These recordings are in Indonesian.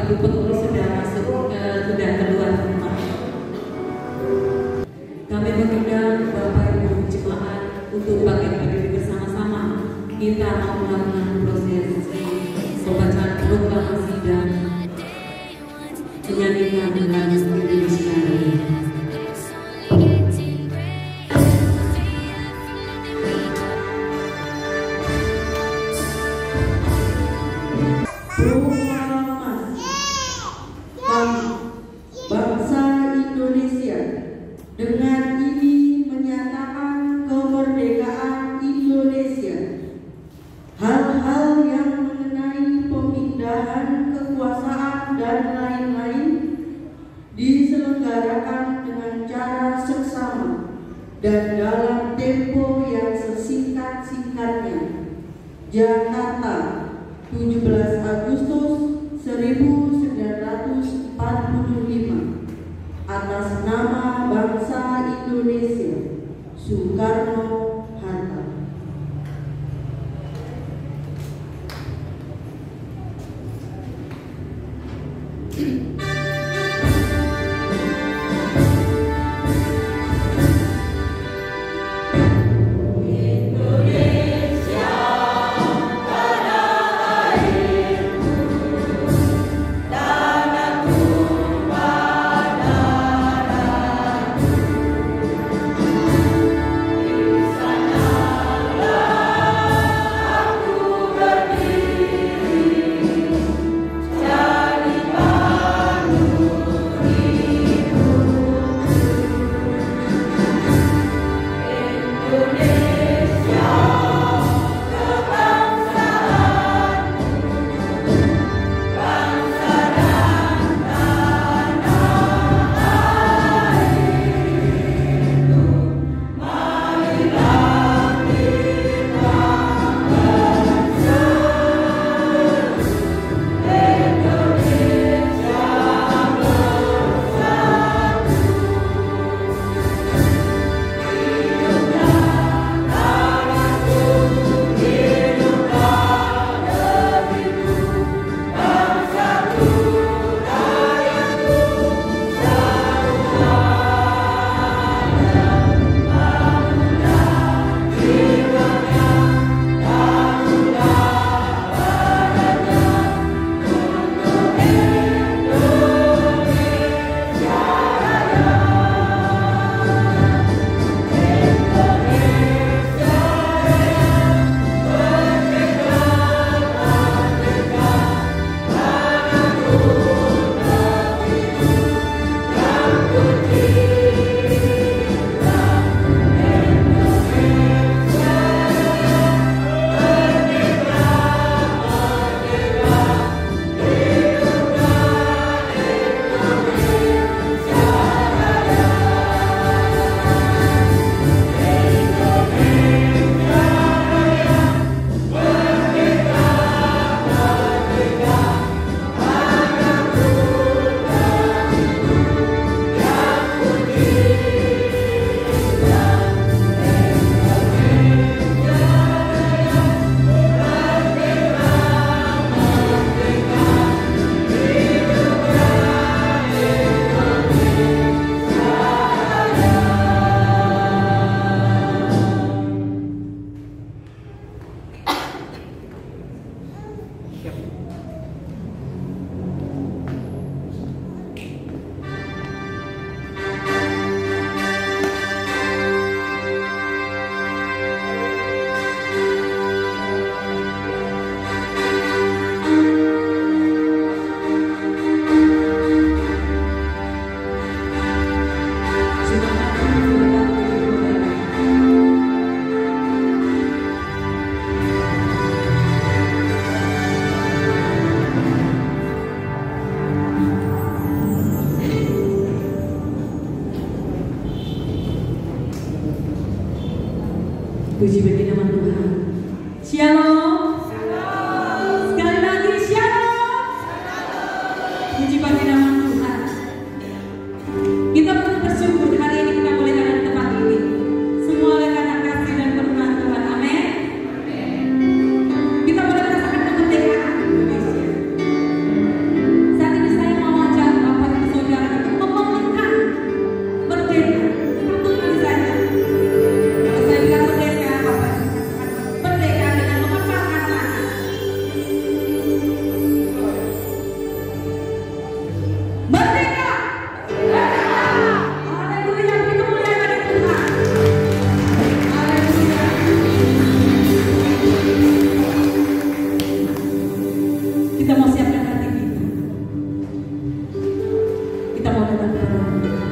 Ibu pengurus sudah sudah keluar rumah. Kami mengundang Bapak Ibu jemaat untuk bangkit berdiri bersama-sama. Kita mau melakukan proses pembacaan proklamasi dan penyanyian lagu Indonesia Raya. Dengan ini menyatakan kemerdekaan Indonesia. Hal-hal yang mengenai pemindahan kekuasaan dan lain-lain diselenggarakan dengan cara seksama dan dalam tempo yang sesingkat-singkatnya. Jakarta, 17 Agustus 1945. Atas nama bangsa Indonesia, Soekarno-Hatta. Puji bagi nama Tuhan. Shalom. Sekali lagi shalom. Puji bagi nama Tuhan. Kita perlu bersyukur hari ini kita boleh ada di tempat ini. Semua oleh karena kasih dan kebenaran Tuhan. Amin. Kita boleh merasakan kemerdekaan Indonesia. Saat ini hadapan Bapa.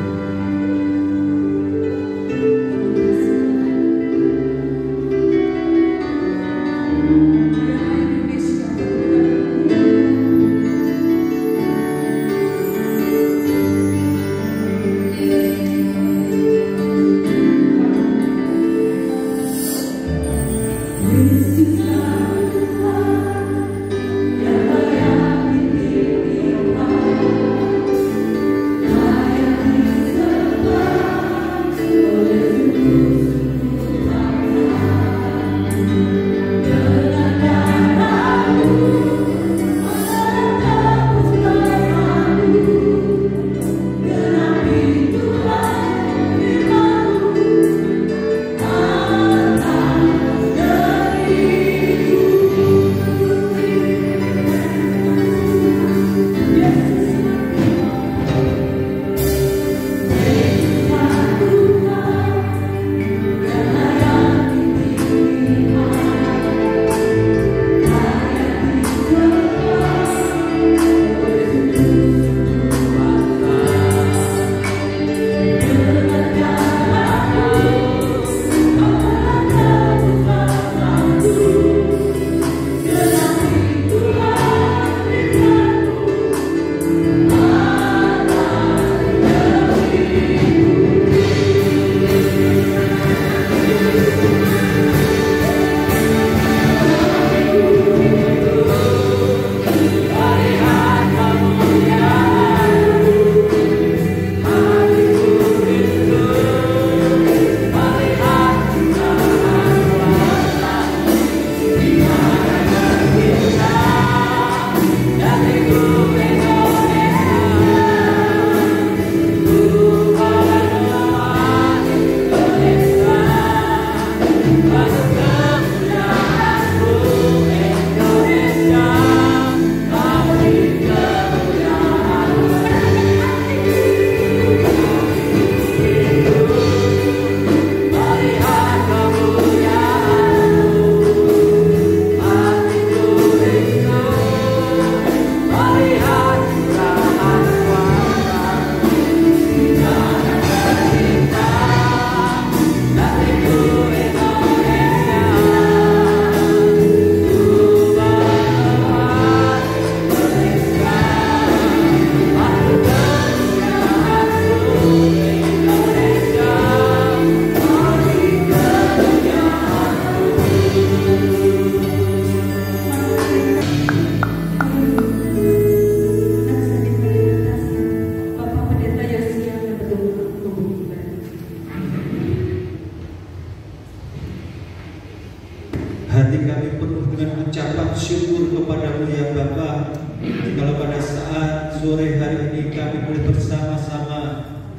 Hati kami penuh dengan ucapan syukur kepadamu ya Bapa. Jikalau pada saat sore hari ini kami boleh bersama-sama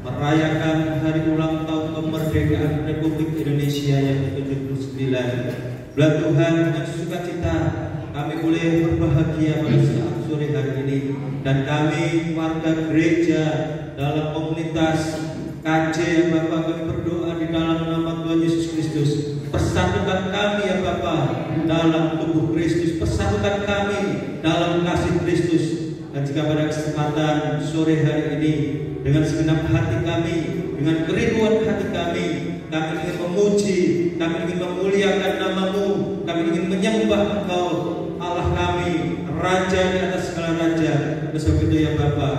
merayakan hari ulang tahun kemerdekaan Republik Indonesia yang ke-79. Belah Tuhan, dengan sukacita kami boleh berbahagia pada saat sore hari ini. Dan kami warga gereja dalam komunitas KJ ya Bapa, kami berdoa di dalam nama Tuhan Yesus Kristus. Persatukan kami ya Bapa dalam tubuh Kristus, persatukan kami dalam kasih Kristus. Dan jika pada kesempatan sore hari ini dengan segenap hati kami, dengan kerinduan hati kami ingin memuji, kami ingin memuliakan nama-Mu, kami ingin menyembah Engkau Allah kami, Raja di atas segala raja. Oleh sebab itu ya Bapa,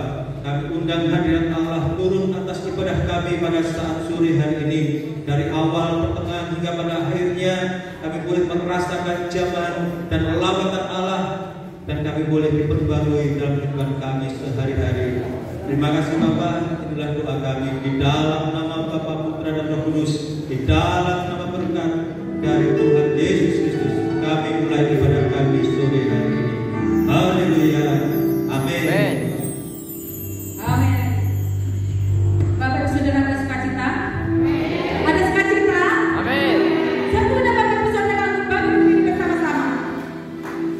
kami undang hadirat Allah turun atas ibadah kami pada saat sore hari ini. Dari awal, pertengahan hingga pada akhirnya kami boleh merasakan zaman dan lambatan Allah, dan kami boleh diperbarui dalam kehidupan kami sehari-hari. Terima kasih Bapa, inilah doa kami di dalam nama Bapa, Putra dan Roh Kudus, di dalam nama berkat dari Tuhan Yesus Kristus. Kami mulai ibadah kami sore hari ini. Haleluya. Amin. Amin. Bapak Ibu Saudara ada sukacita? Ada sukacita? Amin. Saya mendapatkan saudara untuk bagi bumi bersama-sama. Amin.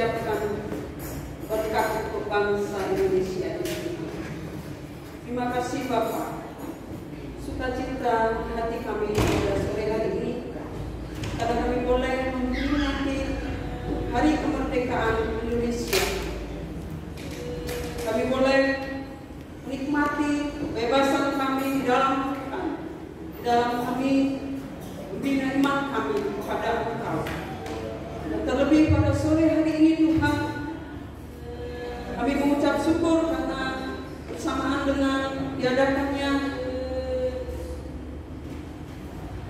ucapkan berkat untuk bangsa Indonesia ini. Terima kasih Bapak. Sukacita di hati kami pada sore hari ini karena kami boleh memperingati Hari Kemerdekaan Indonesia. Kami boleh menikmati kebebasan kami di dalam Tuhan, di dalam kami membina iman kami kepada Engkau. Dan terlebih pada sore hari ini Tuhan, kami mengucap syukur karena bersamaan dengan diadakannya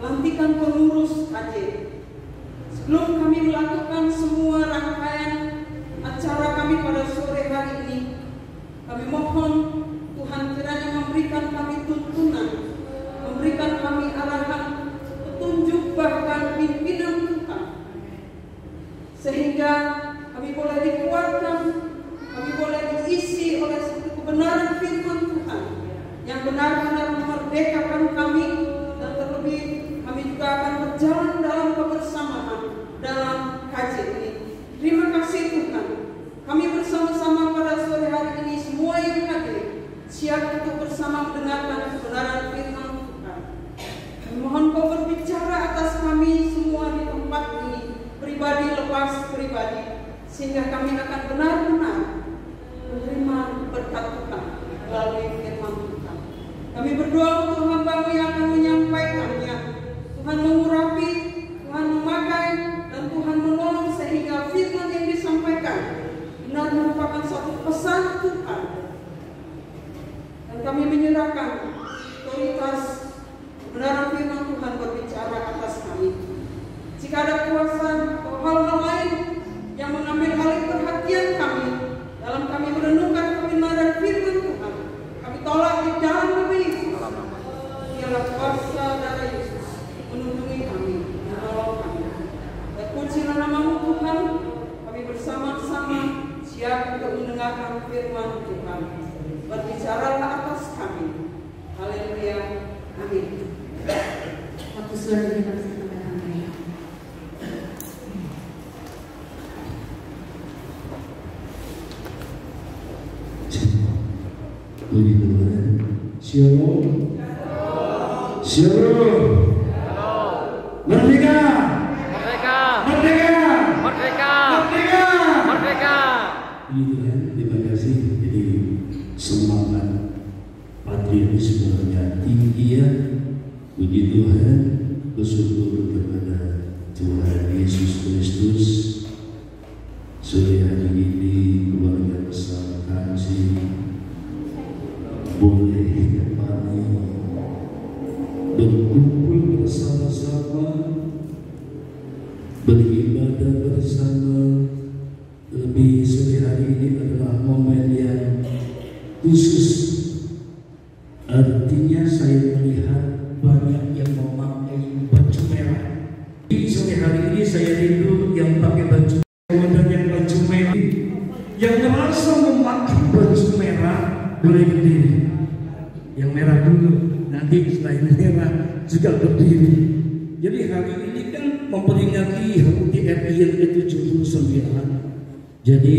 pelantikan pengurus KJ. Sebelum kami melakukan semua rangkaian acara kami pada sore hari ini, kami mohon Tuhan kiranya memberikan kami tuntunan, memberikan kami arahan, petunjuk bahkan pimpinan Tuhan, sehingga kami boleh dikuatkan, kami boleh diisi oleh satu kebenaran firman Tuhan yang benar-benar memerdekakan kami, dan terlebih kami juga akan berjalan dalam kebersamaan dalam KJ ini. Terima kasih Tuhan. Kami bersama-sama pada sore hari ini semua yang hadir siap untuk bersama mendengarkan kebenaran firman Tuhan. Kami mohon Kau berbicara atas kami semua di tempat ini, pribadi lepas pribadi, sehingga kami akan benar-benar menerima berkat Tuhan melalui firman Tuhan. Kami berdoa untuk hamba-Mu yang akan menyampaikannya. Tuhan mengurapi, Tuhan memakai, dan Tuhan menolong sehingga firman yang disampaikan benar merupakan satu pesan Tuhan. Dan kami menyerahkan otoritas kebenaran firman Tuhan berbicara atas kami. Jika ada kuasa atau hal-hal lain yang mengambil alih perhatian kami dalam kami merenungkan kebenaran firman Tuhan, kami tolak di dalam nama Yesus. Biarlah kuasa darah Yesus menuntuni kami, menolong kami. Dan pujilah nama-Mu Tuhan, kami bersama-sama siap untuk mendengarkan firman Tuhan. Berbicaralah atas kami. Haleluya. Amin. Waktu sudah dilaksanakan. Puji Tuhan. Shalom. Shalom. Merdeka. Merdeka. Merdeka. Merdeka. Merdeka. Merdeka. Puji Tuhan. Terima kasih. Jadi semangat patriotismenya tinggi ya. Puji Tuhan. Bersyukur kepada Tuhan Yesus Kristus. Sore hari ini keluarga besar Kansi boleh kembali berkumpul bersama-sama, beribadah bersama. Lebih sore hari ini adalah momen yang khusus. Artinya saya melihat banyak yang memakai baju merah. Di sore hari ini saya rindu yang pakai baju merah dan yang baju merah. Yang merasa memakai baju merah boleh berdiri. Yang merah dulu, nanti selain merah juga berdiri. Jadi hari ini kan memperingati HUT RI yang ke-79. Jadi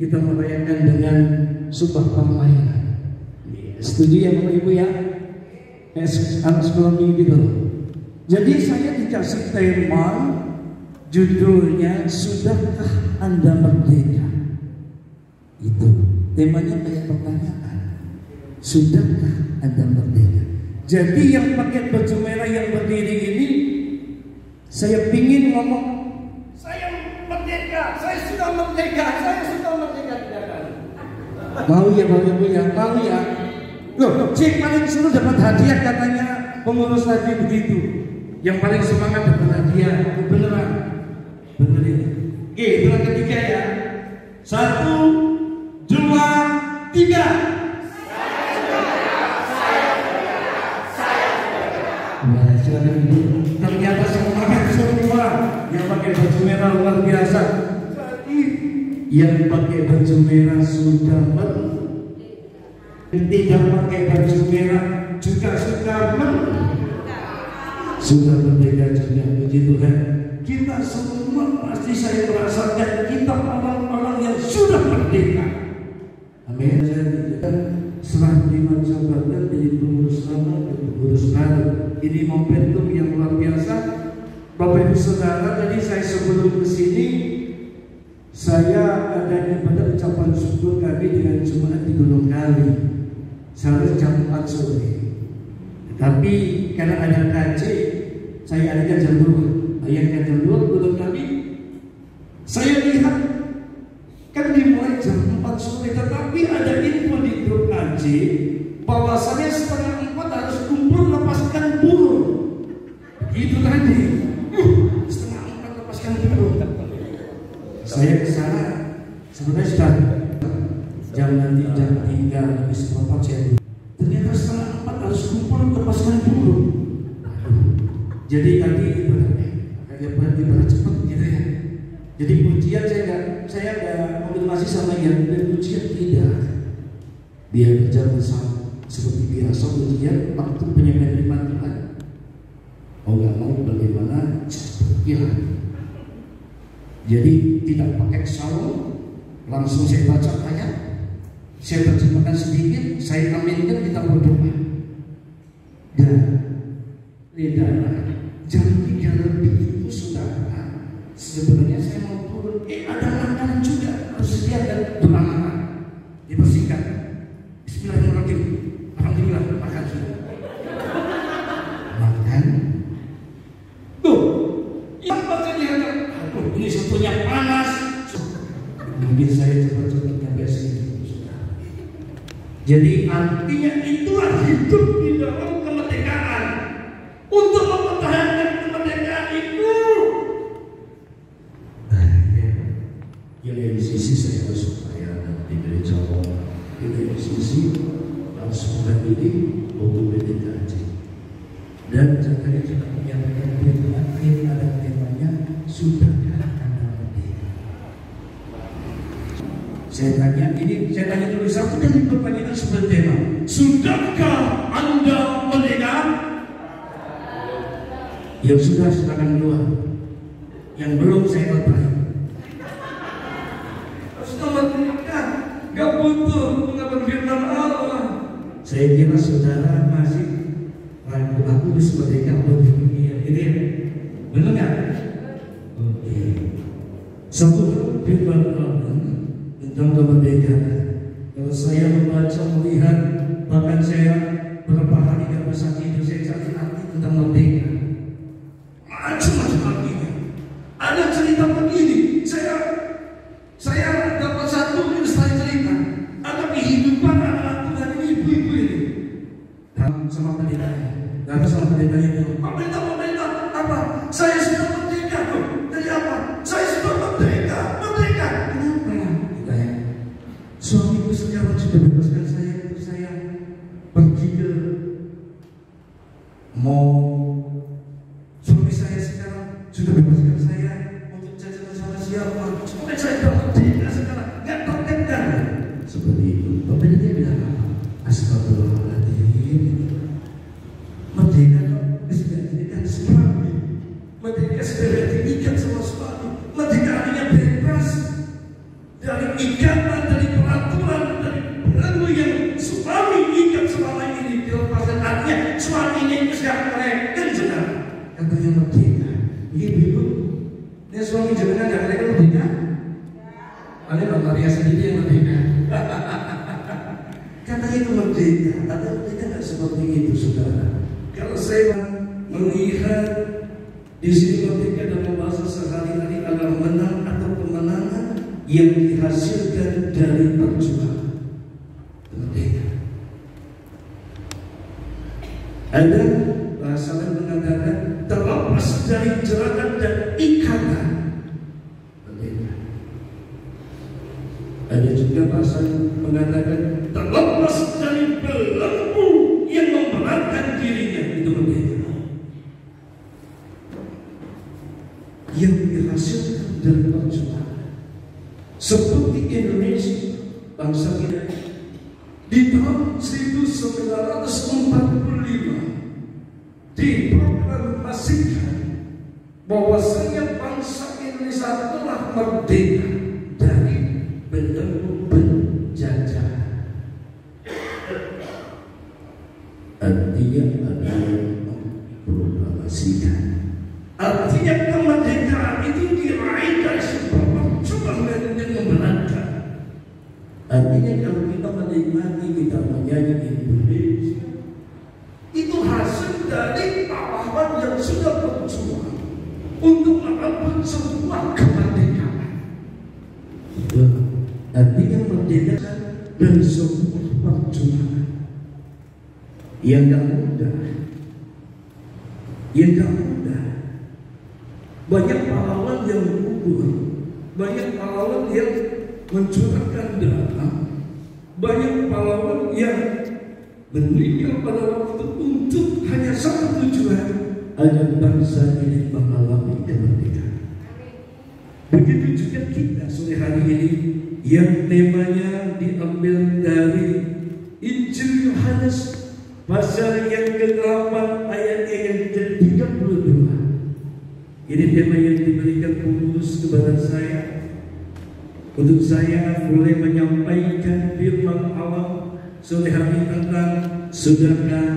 kita merayakan dengan sebuah permainan. Setuju ya Bapak Ibu ya? Anak sekolah minggu gitu. Jadi saya dikasih tema, judulnya Sudahkah Anda Merdeka? Itu temanya kayak pertanyaan. Sudahkah Anda merdeka? Jadi yang pakai baju merah yang berdiri ini, saya pingin ngomong, saya merdeka, saya sudah merdeka, saya sudah merdeka tidak kali. Mau ya Bapak Ibu ya, mau ya. Loh, si paling seru dapat hadiah katanya pengurus tadi begitu. Yang paling semangat dapat hadiah, beneran, bener ini. Oke, bulan ketiga ya. 1, 2, 3. Ternyata semangat semua yang pakai baju merah luar biasa. Jadi yang pakai baju merah sudah tidak pakai baju merah juga sudah merdeka juga. Puji Tuhan. Kita semua pasti saya merasakan kita orang setelah terima jabatan jadi pengurus lama dan pengurus baru. Ini momentum yang luar biasa, Bapak Ibu Saudara. Jadi saya sebelum ke sini saya ada ibadah ucapan syukur kami dengan jemaat di Gunung Kali seharusnya jam 4 sore. Tapi karena ada KJ, saya ada jam 2. Ayahnya jam 2 Gunung Kali. Saya lihat kan dimulai jam 4 sore, tetapi ada info di grup KJ bahwasanya setengah 4 harus kumpul lepaskan burung. Itu tadi. Setengah 4 lepaskan burung. Saya ke sana sebenarnya sudah jam 3 habis 4 saya. Ternyata setengah 4 harus kumpul lepaskan burung. Jadi tadi ibadah cepat gitu ya. Jadi pujian saya nggak konfirmasi sama yang dan pujian tidak. Biar berjalan bersama seperti biasa pujian waktu penyampaian firman Tuhan. Oh nggak mau bagaimana? Ya. Jadi tidak pakai salon, langsung saya baca ayat, saya terjemahkan sedikit, saya aminkan, kita berdoa. Dan lihatlah jam 3 lebih itu saudara, sebenarnya saya mau turun, ada makanan juga harus disediakan, doa makan, dibersihkan. Bismillahirrahmanirrahim. Alhamdulillah makan sudah. Makan. Tuh, yang bacanya ada. Aduh, ini satunya panas. Mungkin saya cepat-cepat sampai sini. Jadi artinya itulah hidup di dalam kemerdekaan. Untuk mempertahankan kemerdekaan itu. Ya dari sisi saya harus supaya nanti dari Jawa, dari sisi harus mengambil untuk PDKJ. Dan saya juga menyampaikan akhir ada temanya sudahkah Anda merdeka? Saya tanya dulu satu dan pertanyaan seperti tema. Sudahkah Anda merdeka? Yang sudah silakan keluar. Yang belum saya bertanya. Sudah merdeka, gak butuh mengabar firman Allah. Saya kira saudara masih ragu, aku bisa merdeka atau dunia. Ini benar nggak? Oke. Satu firman Allah tentang kemerdekaan. Kalau saya membaca, melihat, bahkan saya beberapa hari gak bisa tidur, saya cari arti tentang merdeka. Macam-macam artinya. Ada cerita begini. Saya dapat satu ilustrasi cerita. Ada kehidupan anak-anak dan ibu-ibu ini. Dan sama pendetanya. Dan sama pendetanya itu. Pemerintah apa? Saya sudah merdeka. Dari apa? Saya sudah merdeka. Kenapa? Ditanya. Suamiku sekarang sudah bebaskan saya untuk saya pergi ke mall. Suami saya sekarang sudah bebaskan saya untuk jajan sama siapa. Suami saya sudah merdeka sekarang, nggak tertekan. Seperti itu. Bapak dia bilang apa? Astagfirullahaladzim. Merdeka sudah diikat suami. Merdeka sudah diikat sama suami. Merdeka artinya bebas dari ikatan, dari peraturan, dari belenggu yang suami ikat selama ini. Dilepaskan artinya suaminya itu sudah mereka sudah. Katanya merdeka. Ibu, ini suami jangan gak mereka merdeka. Ada Bapak Ria sendiri yang merdeka. Katanya itu merdeka. Ada merdeka gak seperti itu, saudara? Kalau saya melihat di sini merdeka dalam bahasa sehari-hari adalah menang atau kemenangan yang dihasilkan dari perjuangan. Merdeka. Ada bahasa yang mengatakan terlepas dari jeratan dan ikatan. Merdeka. Ada juga bahasa yang mengatakan terlepas dari belenggu yang memberatkan dirinya. Itu merdeka. Yang dihasilkan dari perjuangan. Seperti Indonesia, bangsa kita di tahun 1945 diproklamasikan bahwasanya bangsa Indonesia telah merdeka dari belenggu penjajahan. sebuah kemerdekaan. Artinya merdeka dari sebuah perjuangan yang gak mudah, Banyak pahlawan yang gugur, banyak pahlawan yang mencurahkan darah, banyak pahlawan yang meninggal pada waktu untuk hanya satu tujuan, agar bangsa ini mengalami kemerdekaan. Begitu juga kita sore hari ini yang temanya diambil dari Injil Yohanes pasal yang ke-8 ayatnya yang ke-32. Ini tema yang diberikan khusus kepada saya untuk saya boleh menyampaikan firman Allah sore hari tentang sudahkah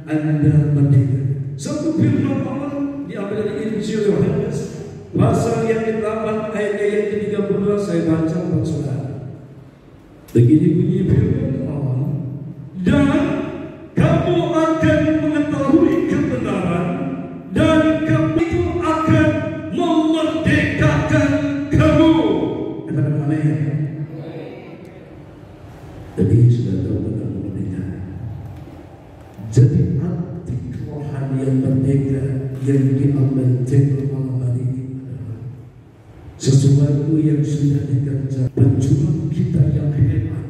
Anda merdeka. Satu firman Allah diambil dari Injil Yohanes pasal yang ke-8 ayat yang ke-32. Saya baca buat saudara. Begini bunyi firman Allah, dan kamu akan mengetahui kebenaran, dan kamu itu akan memerdekakan kamu. Katakan amin. Jadi sudah tahu tentang kemerdekaan. Jadi arti kerohanian merdeka yang diambil tema malam hari ini adalah sesuatu yang sudah dikerjakan pejuang kita yang hebat,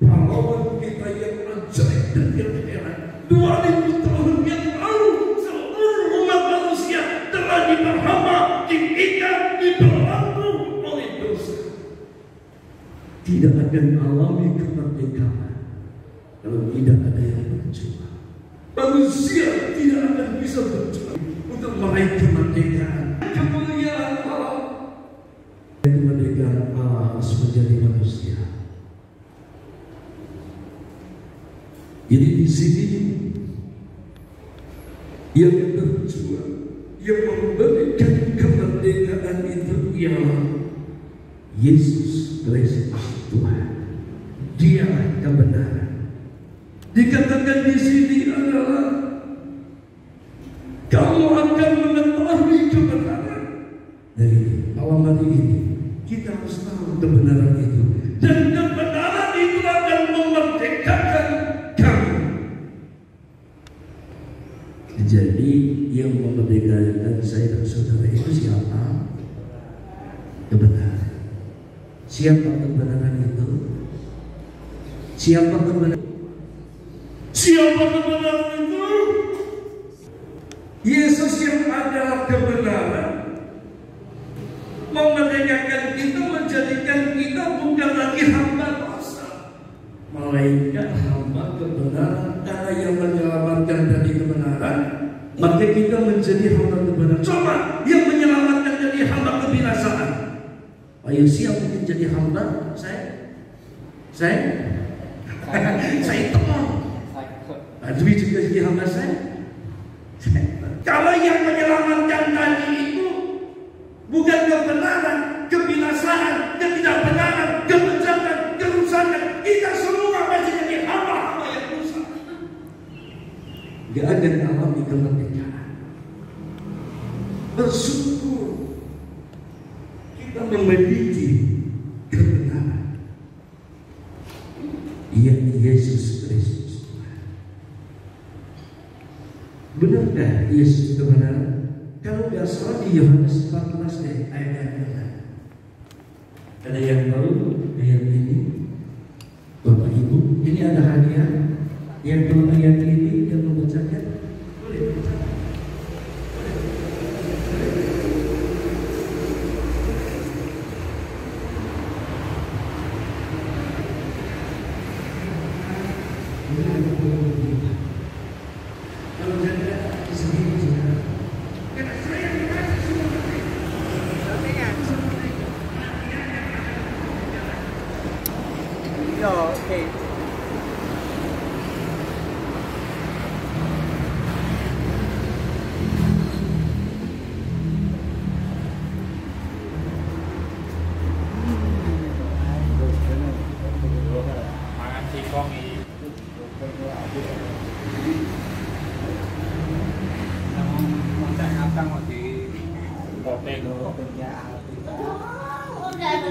pahlawan kita yang ajaib dan yang hebat. 2000 tahun yang lalu seluruh umat manusia telah diperhamba, diikat, dibelenggu oleh dosa. Tidak akan alami kemerdekaan kalau tidak ada yang berjuang. Manusia tidak akan bisa berjuang untuk meraih kemerdekaan. Kemuliaan Allah, kemerdekaan Allah harus menjadi manusia. Jadi di sini yang berjuang, yang memberikan kemerdekaan itu ialah Yesus Kristus Tuhan. Dialah kebenaran. Dikatakan di sini adalah kamu akan mengetahui kebenaran. Dari malam hari ini kita harus tahu kebenaran itu, dan kebenaran itu akan memerdekakan kamu. Jadi yang memerdekakan saya dan saudara itu siapa? Kebenaran. Siapa kebenaran itu? Siapa kebenaran? Siapa kebenaran itu? Yesus yang adalah kebenaran memerdekakan kita, menjadikan kita bukan lagi hamba dosa, melainkan hamba kebenaran. Karena yang menyelamatkan dari kebenaran, maka kita menjadi hamba kebenaran. Coba yang menyelamatkan dari hamba kebinasaan. Ayo siap menjadi hamba? Saya teman. Tapi juga jadi hamba saya. Kalau yang menyelamatkan tadi itu bukan kebenaran, kebinasaan, ketidakbenaran, kebencian, kerusakan, kita semua masih jadi hamba yang rusak. Gak akan alami kemerdekaan. Bersyukur kita memiliki kebenaran, yakni Yesus Kristus. Benarkah Yesus kebenaran? Kalau tidak salah di Yohanes 14 ayat yang ke-6. Ada yang tahu ayat ini? Bapak Ibu, ini ada hadiah yang tahu ayat ini yang membacakan. Boleh baca.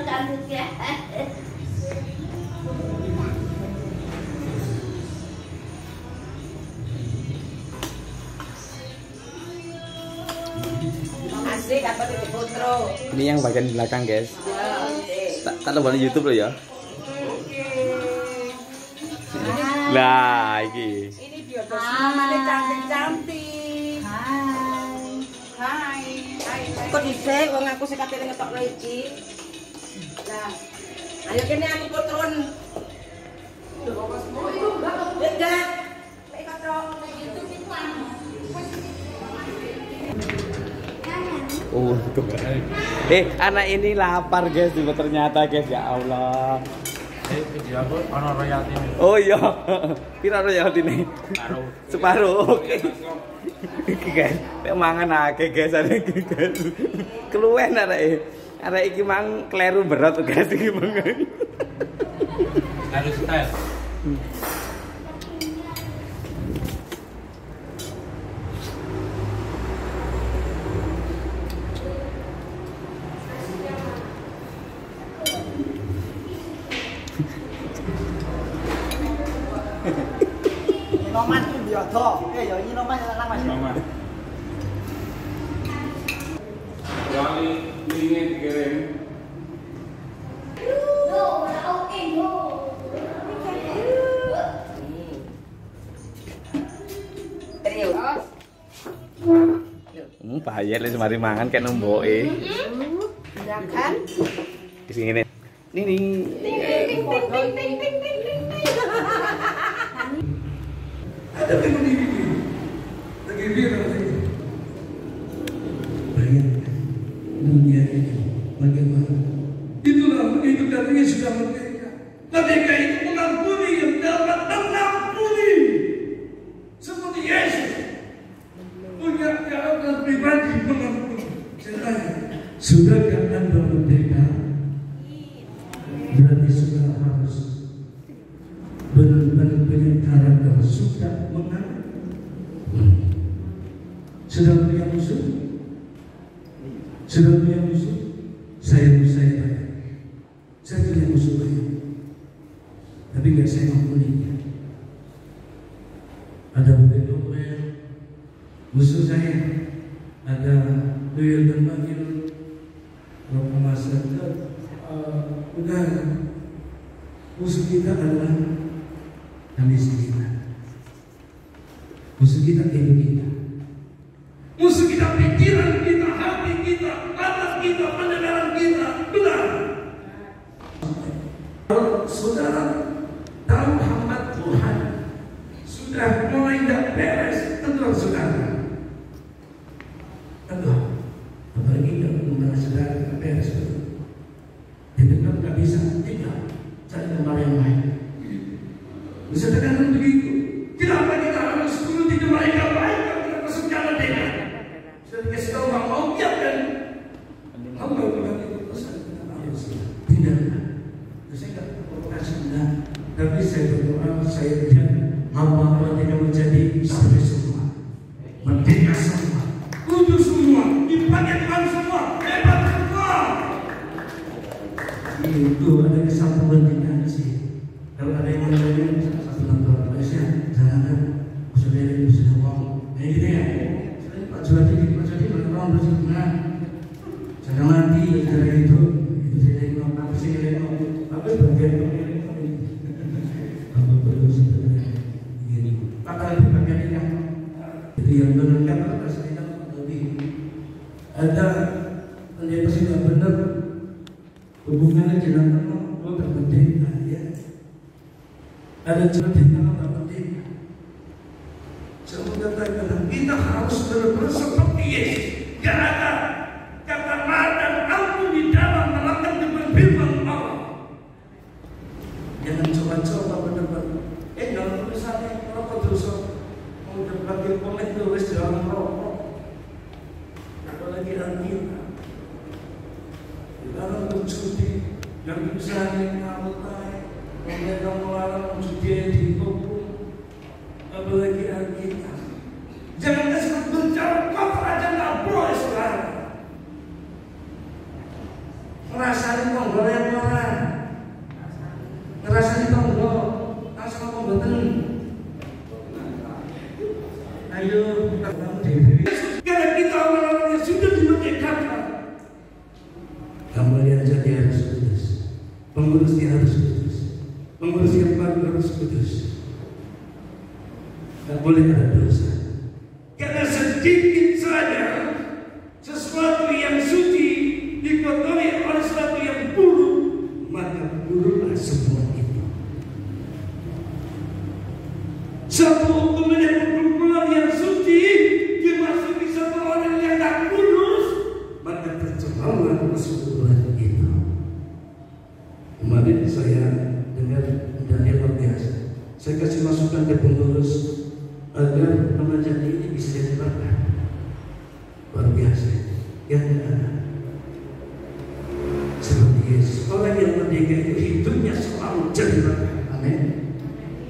cantik ya. Asik apa di foto. Ini yang bagian belakang, guys. Tak tahu di YouTube loh ya. Lah, ini. Ini dia namanya cantik-cantik. Hai. Hai. Kok dhisik wong aku sing katene ngetokno iki. Lah. Ayo kene aku putrun. Enggak. Nek katok YouTube itu anu. Oh, itu anak ini lapar, guys. Ternyata, guys, ya Allah. Video aku ono royalti. Oh iya. Pira royalti nih? Separuh. Oke. Iki guys, nek mangan akeh guys iki guys. Keluwen arek. Arek iki mang kleru berat guys iki mangan. Harus style. Noman itu biodo, ya ini noman yang lama sih. Noman. Wali ingin dikirim. Bahaya le semari mangan kayak nomboke. Ya kan? Di sini. Ning. Ada yang begini, lagi viral lagi. Bayangkan dunia ini bagaimana? Itulah itu katanya sudah merdeka. Merdeka itu mengampuni yang dapat mengampuni, seperti Yesus punya keadaan pribadi mengampuni. Sudahkah Anda merdeka? Berarti sudah harus benar-benar penyegaran kalau sudah mengampuni. Sudah punya musuh? Sudah punya musuh? Saya banyak. Saya punya musuh banyak, tapi nggak saya ampuninya. Ada bukit-bukit musuh saya, ada tuyul dan manggil, masyarakat. Udah musuh kita adalah ambisi kita, musuh kita ego kita, musuh kita pikiran kita, hati kita, mata kita, pendengaran kita. Benar. Kalau saudara tahu hamba Tuhan sudah mulai tidak beres, tentu saudara. Tentu, apalagi kalau saudara tidak beres, tidak nggak bisa tinggal cari tempat yang lain. Bisa tekan begitu. Kenapa kita harus dulu di tempat yang baik kalau kita masuk jalan dengan? Sudah dikasih tahu bang mau biarkan. Hamba Tuhan itu pesan tidak. Saya nggak provokasi tidak. Tapi saya berdoa saya lihat hamba tidak menjadi sampai semua, merdeka semua, kudus semua, dipakai Tuhan semua, hebat semua. Itu ada kesatuan di ngaji. Kalau ada yang lain satu nonton Malaysia, jangan saudara itu sudah ngomong, gitu ya. Pak Juwadi berorang bersenang, jangan mati saudara itu saya ngomong apa sih ngomong, apa bagian pemilik apa perlu saudara ini. Pakal itu bagian itu yang benar kan saya lebih ada dia pasti tidak benar hubungannya jangan lo terpenting. Ada cerita yang penting. Semoga kita harus benar-benar seperti Yesus. Gak ada kata dan ampun di dalam menerangkan dengan firman Allah. Jangan coba-coba benar-benar. Dalam tulisannya rokok dosa. Mau berbagi komen tulis dalam rokok. Apalagi kita di dalam judi yang bisa mengalami. Mereka melarang judi di hukum, apalagi kita. Jangan kasih berbicara kotor aja nggak boleh sekarang. ngrasani tangga yang ora. Ngrasani tangga langsung apa mboten? Ayo kamu dewi. Karena kita orang-orang yang sudah dimerdekakan. Kembali aja dia harus kudus. Pengurusnya harus kudus. Pengurus yang baru harus kudus. Tidak boleh ada dosa. Karena sedikit saja sesuatu yang suci dikotori oleh sesuatu yang buruk, maka buruklah semua itu. Satu hukuman yang suci dimasuki satu orang yang tak kudus, maka tercemar persekutuan itu. Kemarin saya dengar dan luar biasa. Saya kasih masukan ke pengurus agar pengajian ini bisa jadi berkah. Luar biasa. Yang seperti Yesus, orang yang merdeka itu hidupnya selalu jadi berkah. Amin.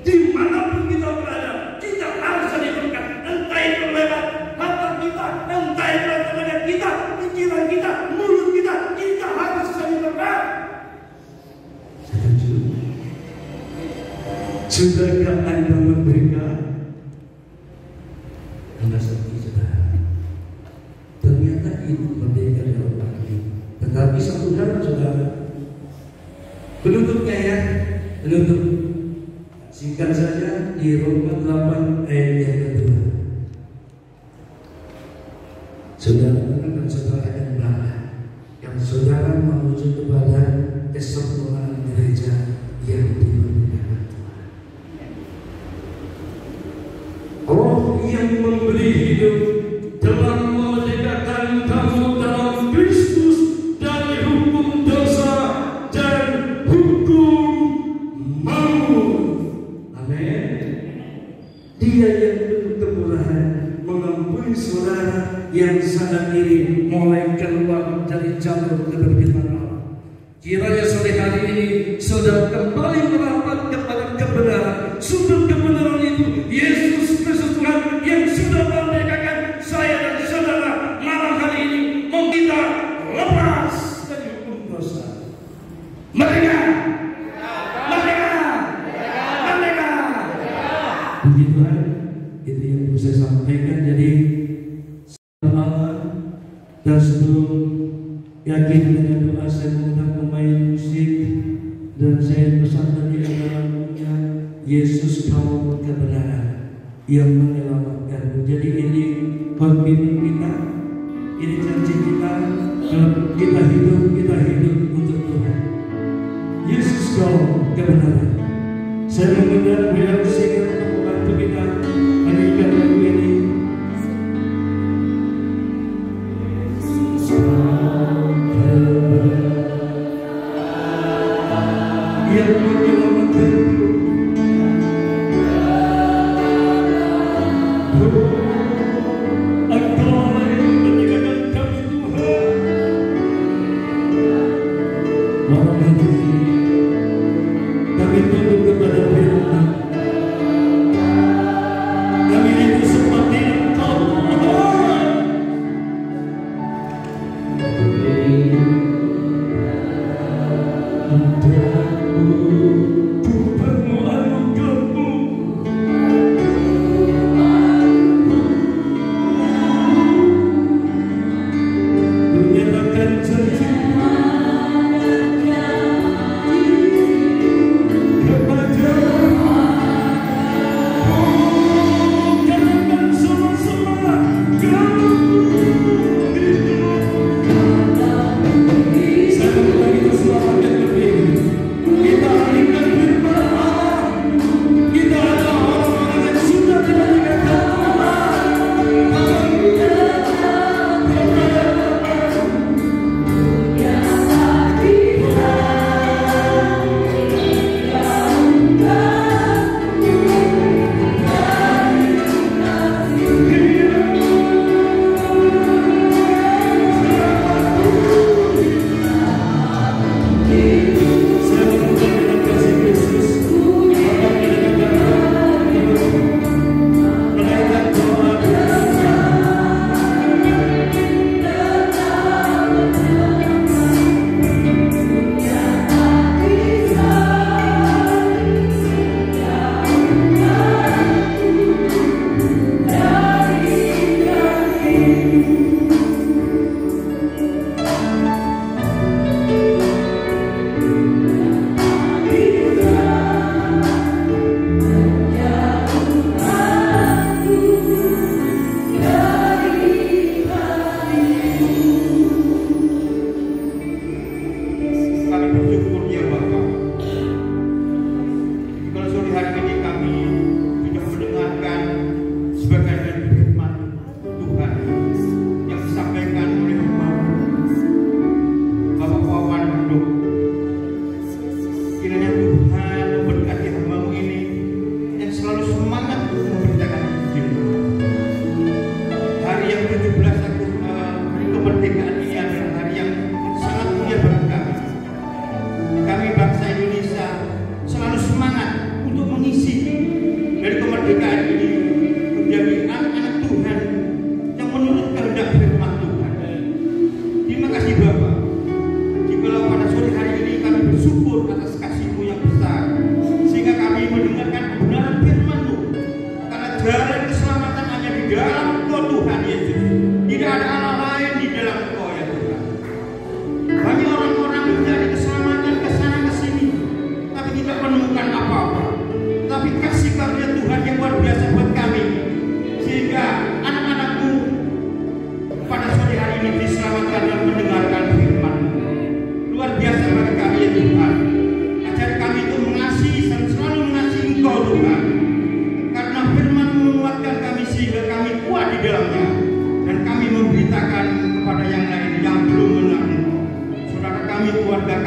Dimanapun kita berada, kita harus jadi berkah. Entah itu lewat mata kita, entah itu lewat tenaga kita, pikiran kita, mulut kita, kita harus jadi berkah. Setuju? Sudahkah Anda merdeka? Anda seperti saudara. Ternyata itu merdeka dalam hati. Tetapi satu hal saudara, penutupnya ya, penutup. Singkat saja di Roma 8 ayat yang kedua. Saudara dan saudara yang bangga, yang saudara menuju kepada kesempurnaan gereja yang dimerdekakan Tuhan. Roh yang memberi hidup telah memerdekakan kamu dalam Kristus dari hukum dosa dan hukum maut. Amin. Dia yang penuh kemurahan mengampuni saudara yang sadar diri mulai keluar dari jalur kebenaran Allah. Kiranya sore hari ini saudara kembali merapat kepada kebenaran. Sumber kebenaran itu Yesus Kristus Tuhan yang sudah memerdekakan saya dan saudara. Malam hari ini mau kita lepas dari hukum dosa. Merdeka. Puji Tuhan, itu yang bisa saya sampaikan. Jadi Allah, dan sebelum yakin dengan doa saya mengundang pemain musik dan saya pesan tadi lagunya Yesus kau kebenaran yang menyelamatkanmu. Jadi ini komitmen kita, ini janji kita. Kalau kita hidup untuk Tuhan. Yesus kau kebenaran. Saya mengundang beliau singer untuk membantu kita menyanyikan lagu ini. Yang menyelamatkanku. Engkaulah yang menjadikan kami Tuhan. Malam ini kami tunduk kepada firman. Kami itu seperti Engkau Tuhan. Ku penuh anugerah-Mu. Ku nyatakan janji kepada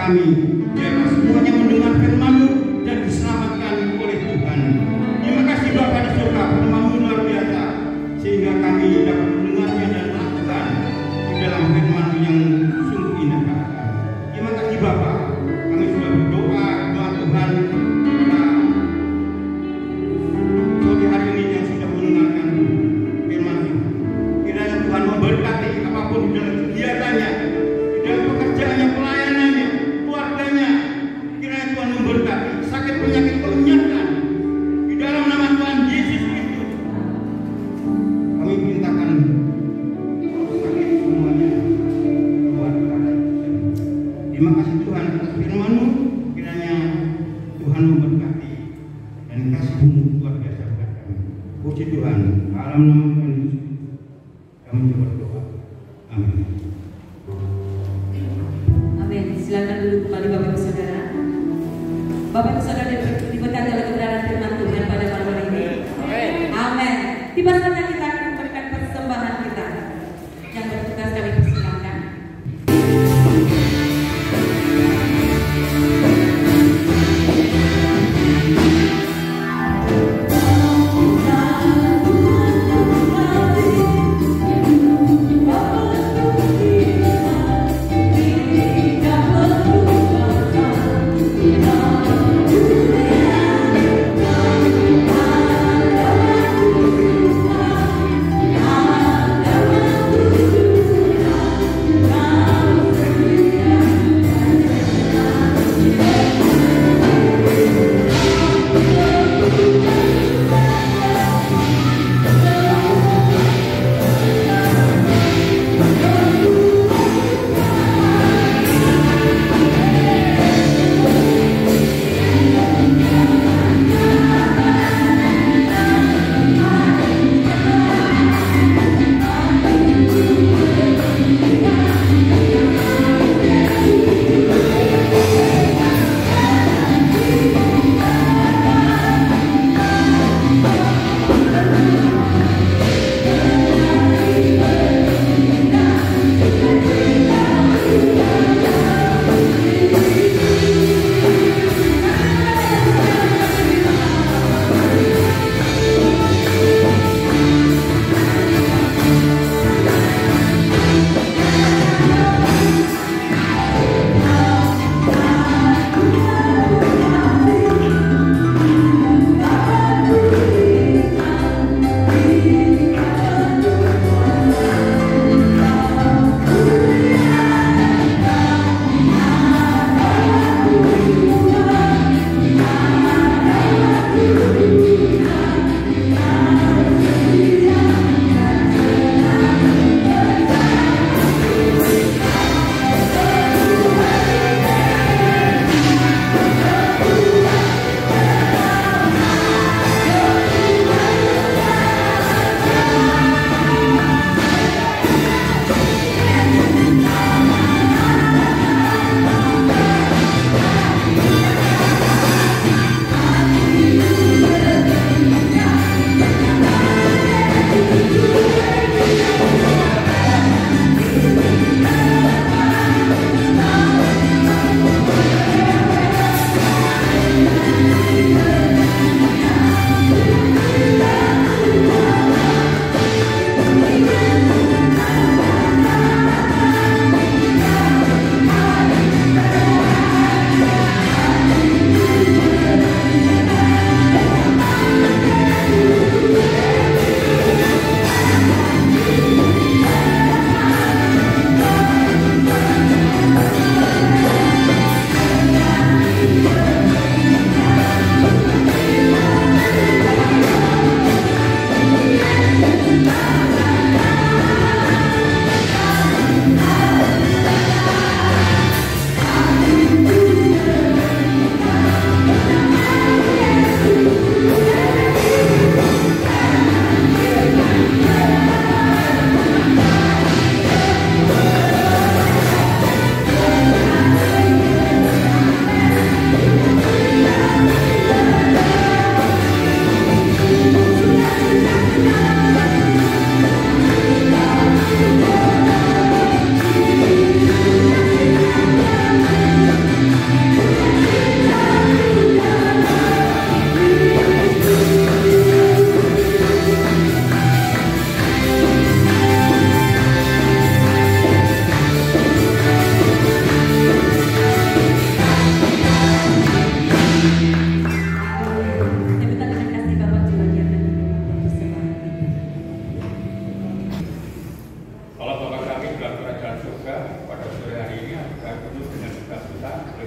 kami, biarlah semuanya mendengar firman-Mu dan diselamatkan oleh Tuhan. Terima kasih Bapa di surga, firman-Mu luar biasa, sehingga kami dapat mendengarnya dan melakukan di dalam firman-Mu yang sungguh indah. Terima kasih Bapa, kami sudah berdoa Tuhan pada sore hari ini yang sudah mendengarkan firman-Mu. Kiranya Tuhan memberkati apapun di dalam kegiatannya, di dalam pekerjaannya, pelayanannya, keluarganya. Kiranya Tuhan memberkati sakit penyakit kelenyakan di dalam nama Tuhan Yesus Kristus. Kami perintahkan sakit semuanya keluar dari kita. Terima kasih Tuhan atas firman-Mu. Kiranya Tuhan memberkati dan kasih-Mu luar biasa buat kami. Puji Tuhan, dalam nama Tuhan Yesus kami berdoa. Amin. Amin. Silakan dulu kembali Bapak Ibu Saudara. Bapak Ibu Saudara diberkati oleh kebenaran firman Tuhan pada malam hari ini. Amin. Tiba saatnya kita akan memberikan persembahan kita. Yang bertugas kami persilakan. Kita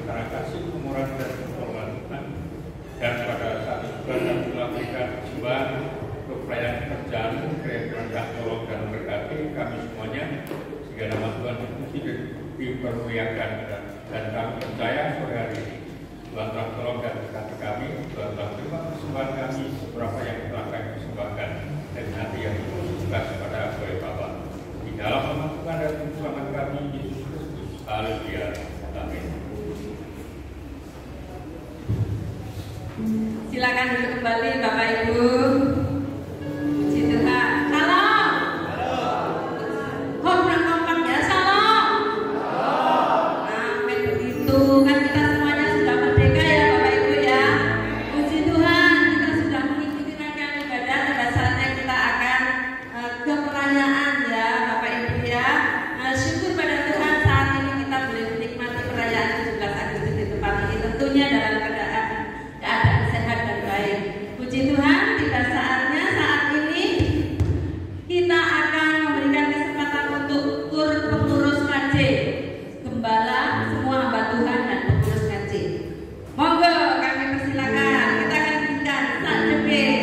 karena kasih kemurahan dan pertolongan Tuhan. Dan pada saat itu kami telah berikan persembahan untuk perayaan kerjaanmu, kiranya tolong dan berkati kami semuanya, sehingga nama Tuhan dipuji dan dipermuliakan. Dan kami percaya sore hari ini Tuhan telah tolong dan berkati kami, Tuhan telah terima persembahan kami seberapa yang telah kami persembahkan dengan hati yang suka kepada Tuhan Bapa. Di dalam nama Tuhan dan Tuhan kami Yesus Kristus. Haleluya. Amin. Silakan duduk kembali Bapak Ibu. Puji Tuhan. Salam. Kok kurang kompak ya? Salam. Nah, begitu kan kita semuanya sudah merdeka ya Bapak Ibu ya. Puji Tuhan, kita sudah mengikuti rangkaian ibadah. Pada saatnya kita akan ke perayaan ya Bapak Ibu ya. Syukur pada Tuhan saat ini kita boleh menikmati perayaan 17 Agustus di tempat ini, tentunya dalam keadaan sehat dan baik. Puji Tuhan, tiba saatnya saat ini kita akan memberikan kesempatan untuk tur pengurus KJ, gembala, semua hamba Tuhan dan pengurus KJ. Monggo kami persilakan, kita akan berikan sak jepit.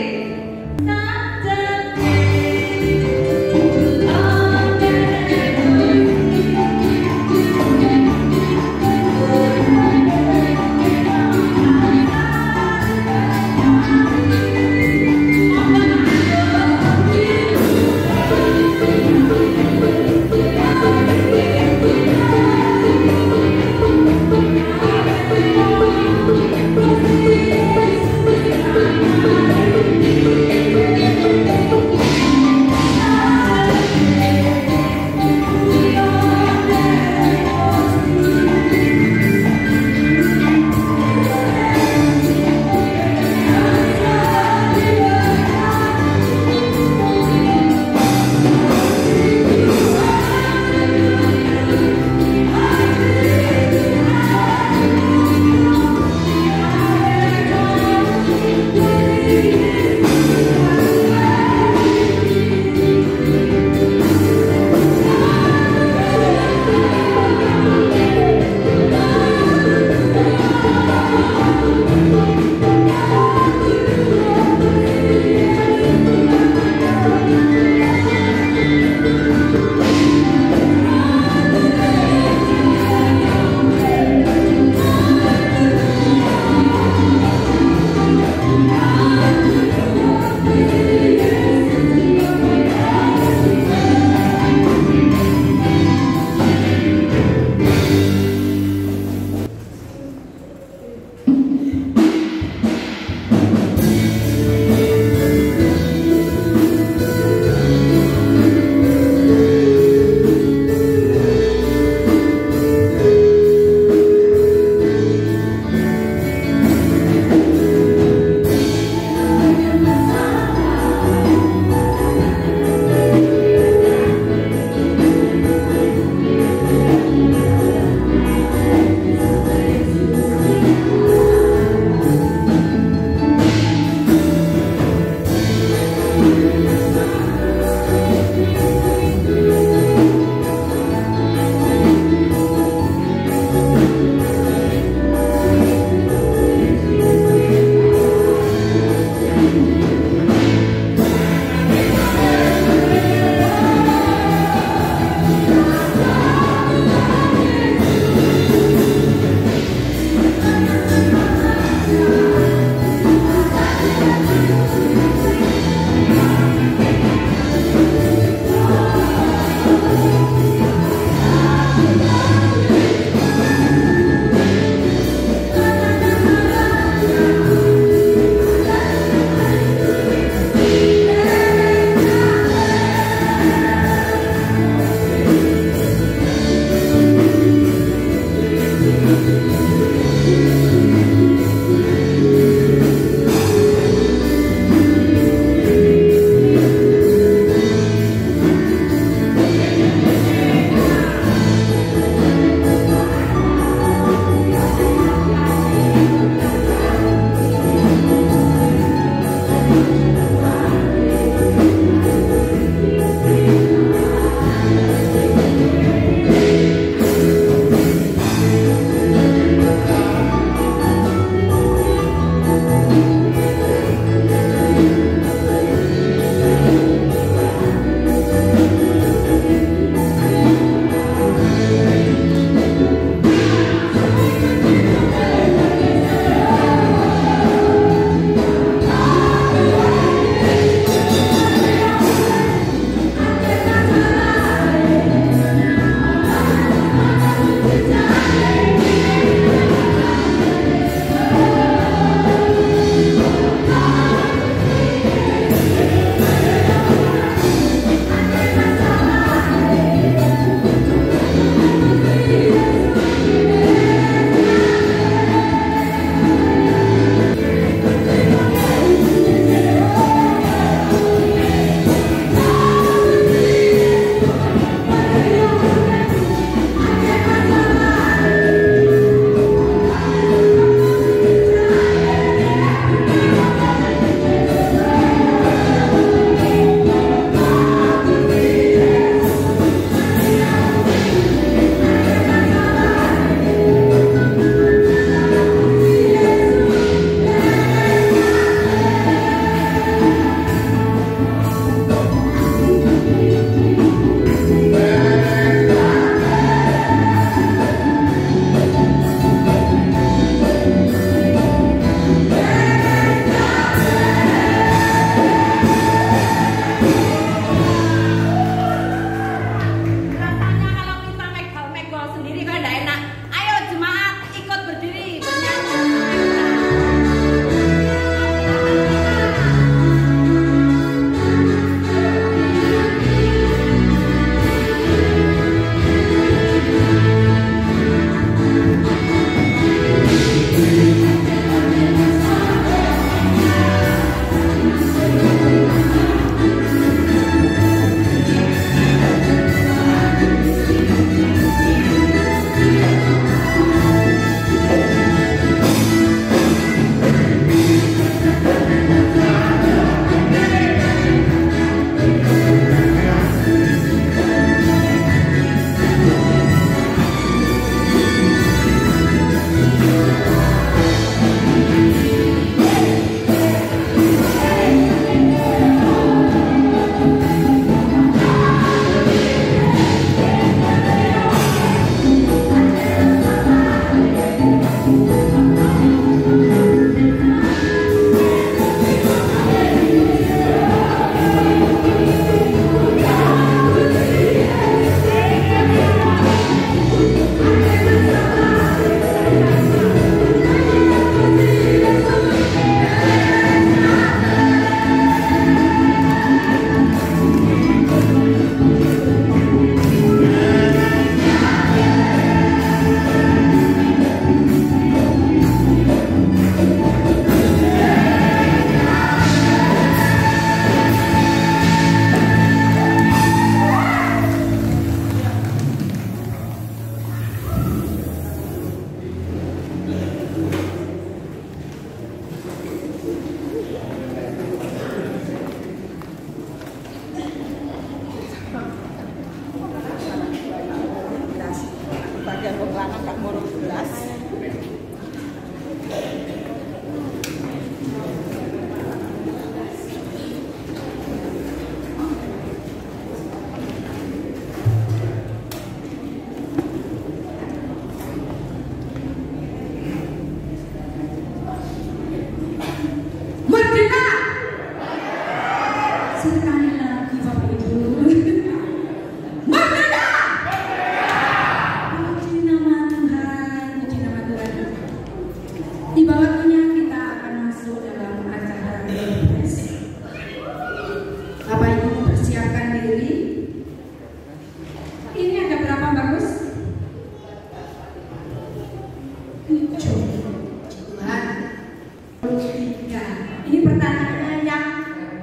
Ini pertanyaannya yang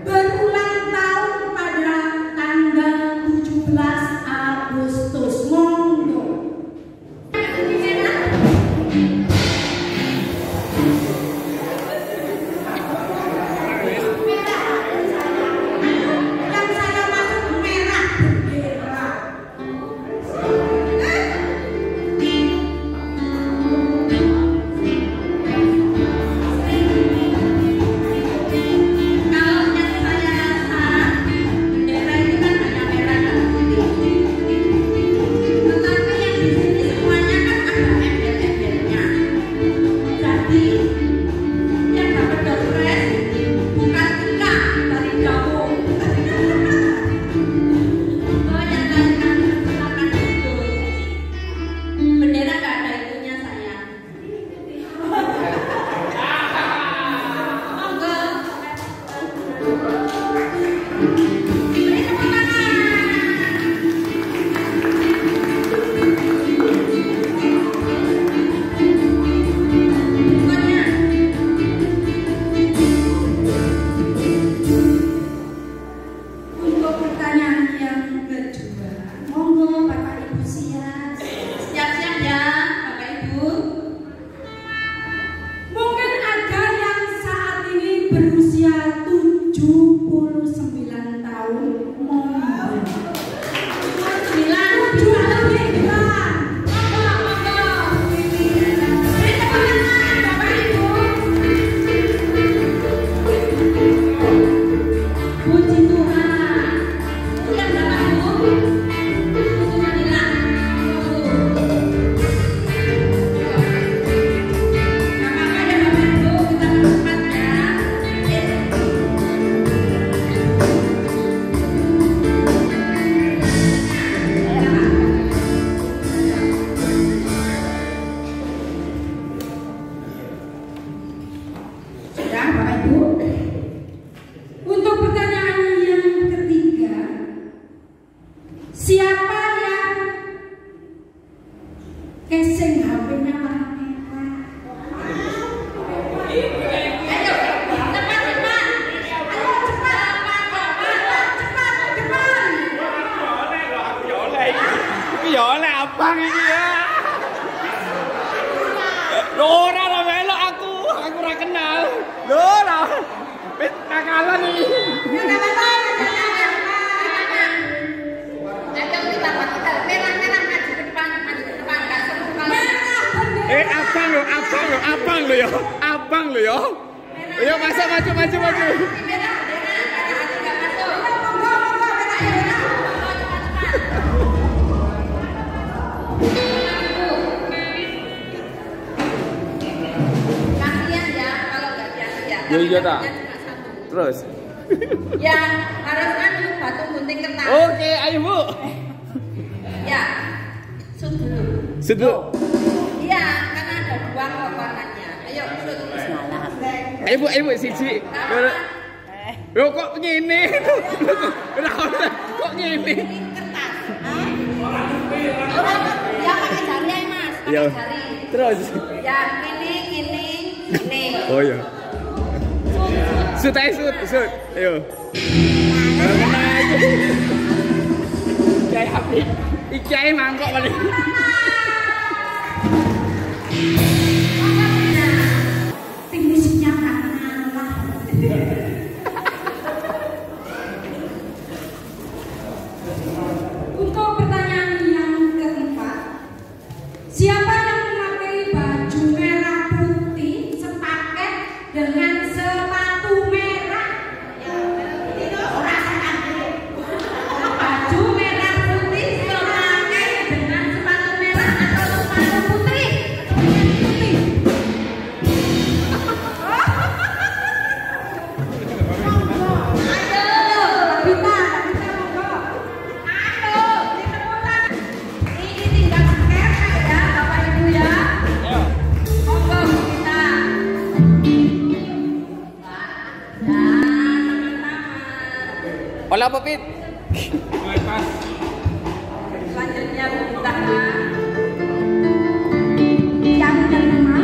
berulang tahun pada tanggal 17 Agustus. Monggo. Yang saya maksud merah bendera. Berusia 79 tahun. Siapa yang casing HP-nya warna merah? Ayo, cepat. Ayo, cepat. Iki ya oleh abang iki ya. Lho ora lah melok aku ora kenal. Lho ora. Wis nakalan iki. Abang lo ya. Ayo masuk maju. Kasihan ya kalau nggak diambil ya. Iya tak. Terus. Ya harus anu batu gunting kertas. Oke, ayo Bu. Ya, sud dulu. Sud dulu. Iya, karena ada dua kok warnanya. Ayo, sud. Ayo Bu, siji. Yo kok ngene? Kok ngene? Kertas. Ya pakai jari ya Mas. Iya. Jari. Terus. Ya ini. Oh iya. Sud. Ayo. Kayak api. Iki mangkok balik. Sing musiknya kalah. Untuk pertanyaan yang keempat, siapa yang memakai baju merah putih sepaket dengan sepatu merah? Baju merah putih sepaket dengan sepatu merah atau sepatu putih? Olah apa Pit? Selanjutnya kita Yang kelima,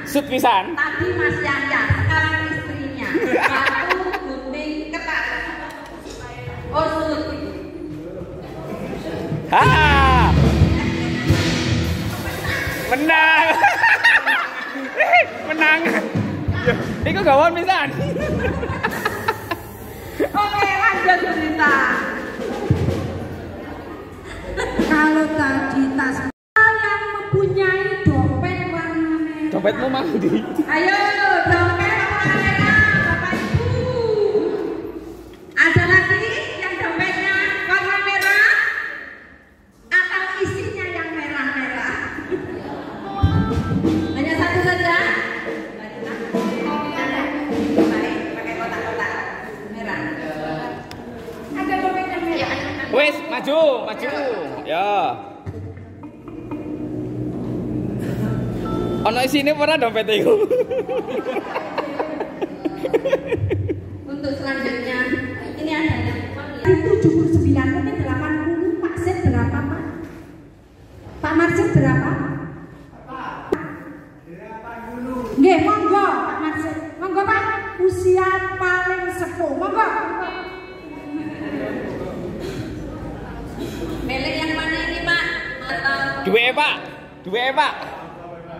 Sut pisan. Tadi Mas Yahya, sekarang istrinya. Batu, gunting, ketak. Oh, sut. Ha. Menang. Menang. Iku gawon pisan. Oke, lanjut cerita. Kalau tadi tas yang mempunyai dompet warna merah. Dompetmu mang di. Ayo, dompet warna merah, Bapak Ibu. Ada lagi yang dompetnya warna merah? Atau isinya yang merah-merah? Hanya satu saja? Baik, pakai kotak-kotak merah. Ada dompet yang merah. Wes, maju, maju. Ya. Ono isine ora dompet iku. Untuk selanjutnya, ini adanya. 79 mungkin 80. Pak Sep berapa, Pak? Pak Marsit berapa? Nggih, monggo Pak Marsit. Monggo Pak, usia paling sepuh. Monggo. Melek yang mana ini, Pak? Atau Duwe Pak. Duwe Pak.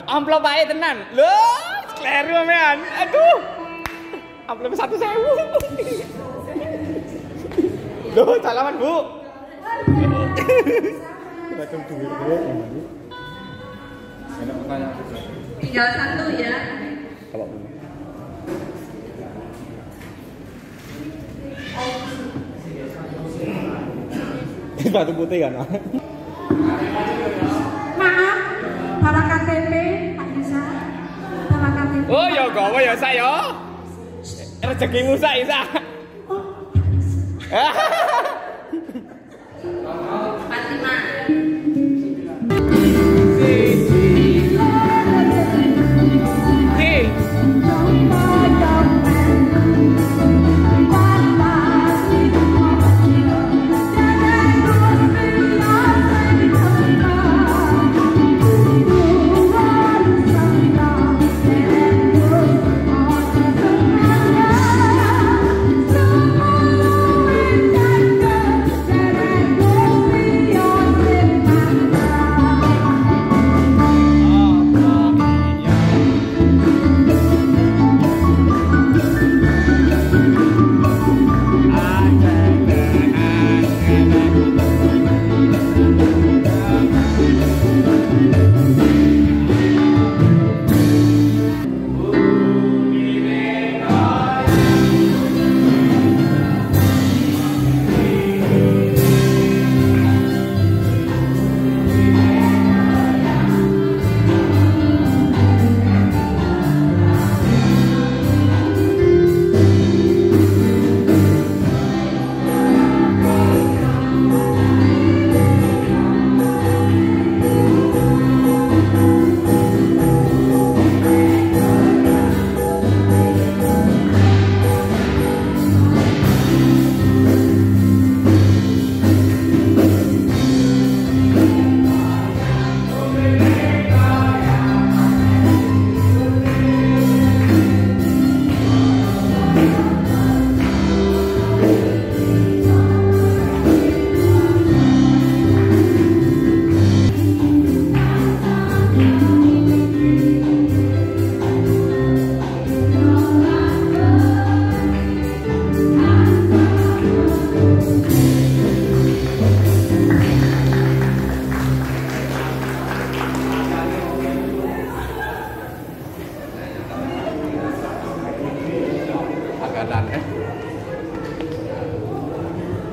Amplop ae tenan. Loh, kleru sampean. Aduh. Amplop 1.000. Loh, salaman, Bu. Macam duit bro. Enak tanya. tinggal satu ya. Kalau batu putih kan? Maaf, bawa KTP, Pak Isa. Bawa KTP. Oh ya gawe ya Sak ya. Rezekimu Sak Isa. Fatima.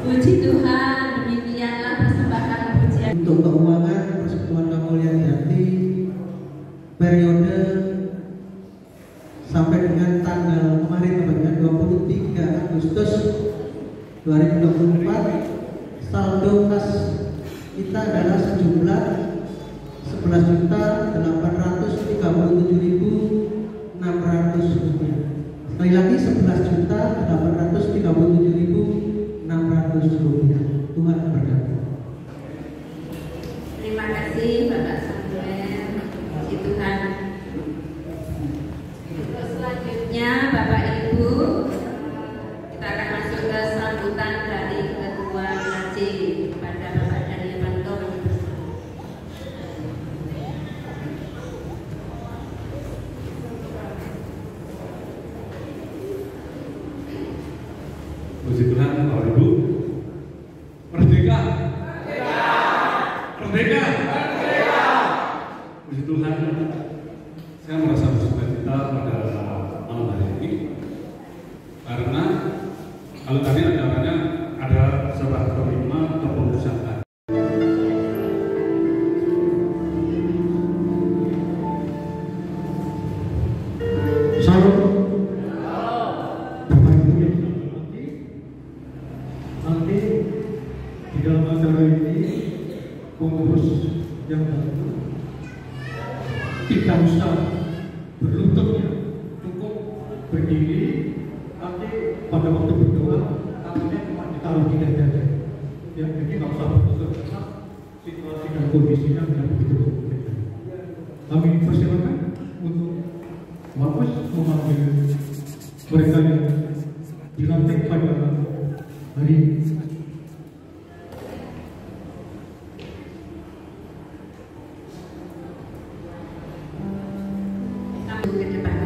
Puji Tuhan, demikianlah persembahan pujian. Untuk keuangan Persekutuan Kemuliaan Jati periode sampai dengan tanggal kemarin tepatnya 23 Agustus 2024 saldo kas kita adalah sejumlah 11.837.600 rupiah. Sekali lagi 11.837.600 rupiah. Tuhan berkati. Terima kasih Bapak Samuel. Puji Tuhan. Selanjutnya Bapak Ibu, kita akan masuk ke sambutan dari Ketua KJ kepada Bapak Daniel Pantong. Puji Tuhan, Bapak Ibu. Merdeka. Merdeka. Puji Tuhan. Saya merasa bersukacita pada malam hari ini karena kalau tadi acaranya ada serah terima kepengurusan tadi. Salam. Bapak Ibu yang dihormati, nanti di dalam acara ini pengurus yang baru tidak usah berlututnya, cukup berdiri. Nanti pada waktu berdoa tangannya cuma ditaruh di dada. Ya, jadi nggak usah berlutut karena situasi dan kondisinya tidak begitu berbeda. Kami persilakan untuk Bapak memanggil mereka yang dilantik pada hari ini. Ke depan.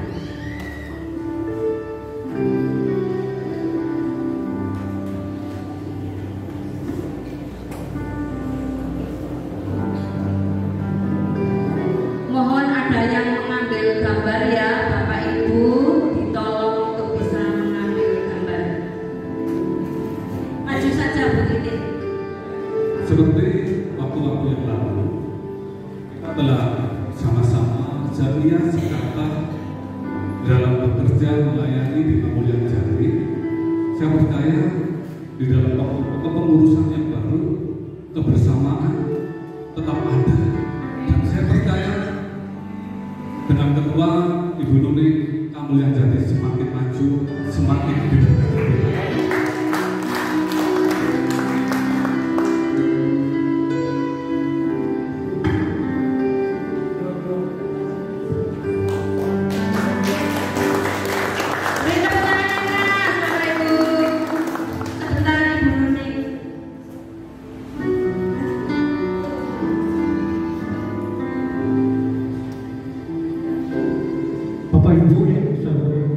Mohon ada yang mengambil gambar ya, Bapak Ibu, ditolong untuk bisa mengambil gambar. Maju saja Bu Titin. Seperti waktu-waktu yang lalu, kita telah sama-sama ceria sekata dalam bekerja melayani di Kemuliaan Jati. Saya percaya di dalam kepengurusan yang baru, kebersamaan tetap ada. Dan saya percaya dengan Ketua Ibu Nuni, Kemuliaan Jati semakin maju, semakin diberkati. Beri tepuk tangan yang keras, Bapak Ibu. Sebentar Ibu Nuni. Bapak Ibu yang saya hormati,